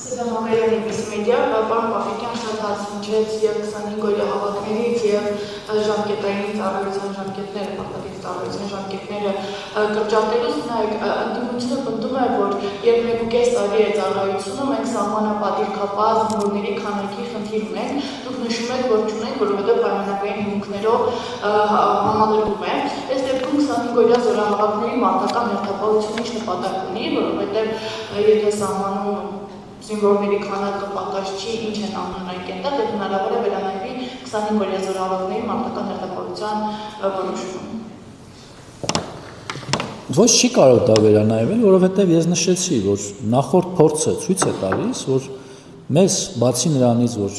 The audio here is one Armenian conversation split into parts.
Սեդամաղերյանի Վիսմեդիա, պարոն Պապիկյան շատ հացնջեց և 25 օրյա հավաքներից և ժամկետային ծառայության ժամկետները, պարտադիր ծառայության ժամկետները կրճատելուց, նայեք, ընդդիմությունը պնդում է, որ երբ 1.5 տարի է ծառայությունը, մենք սահմանապատիժքապահ զինվորների քանակի խնդիր ունենք, դուք նշում եք, որ չունենք, որովհետև պայմանագրային հիմունքներով համալրվում է։ Այս դեպքում 25 օրյա զորահավաքների մարտական հերթապահությունը ինչ նպատակ ունի, որովհետև եթե սահմանում զինվորների քանակը պակաս չի, ինչ են անում այնտեղ, դե հնարավոր է վերանայվի 25 օրյա զորահավաքների մարտական հերթապահության որոշումը։ Ոչ չի կարող դա վերանայվել, որովհետև ես նշեցի, որ նախորդ փորձը ցույց է տալիս, որ մեզ բացի նրանից, որ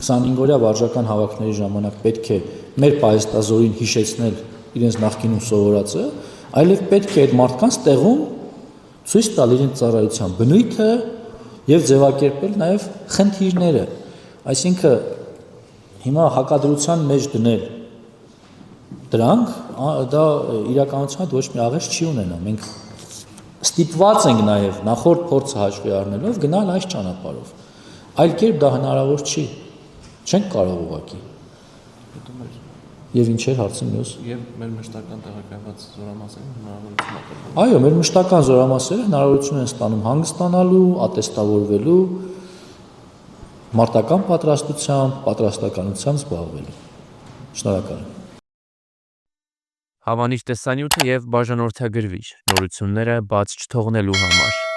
25 օրյա վարժական հավաքների ժամանակ պետք է մեր պահեստազորին հիշեցնել իրենց նախկինում սովորածը, այլև պետք է այդ մարդկանց տեղում ցույց տալ իրենց ծառայության բնույթը եւ ձևակերպել նաեւ խնդիրները, այսինքն հիմա հակադրության մեջ դնել դրանք դա իրականության հետ ոչ մի աղերս չի ունենա, մենք ստիպված ենք նաեւ նախորդ փորձը հաշվի առնելով գնալ այս ճանապարհով, այլ կերպ դա հնարավոր չի, չենք կարող ուղղակի։ Եվ ինչ էր հարցը մյուս։ Եվ մեր մշտական տեղակայված զորամասերին հնարավորություն է տրվում։ Այո, մեր մշտական զորամասերը հնարավորություն են ստանում հանգստանալու, ատեստավորվելու, մարտական պատրաստությամբ, պատրաստականությամբ զբաղվելու։ Շնորհակալ եմ։ Հավանիչ տեսանյութը եւ բաժանորդագրվիչ նորությունները բաց չթողնելու համար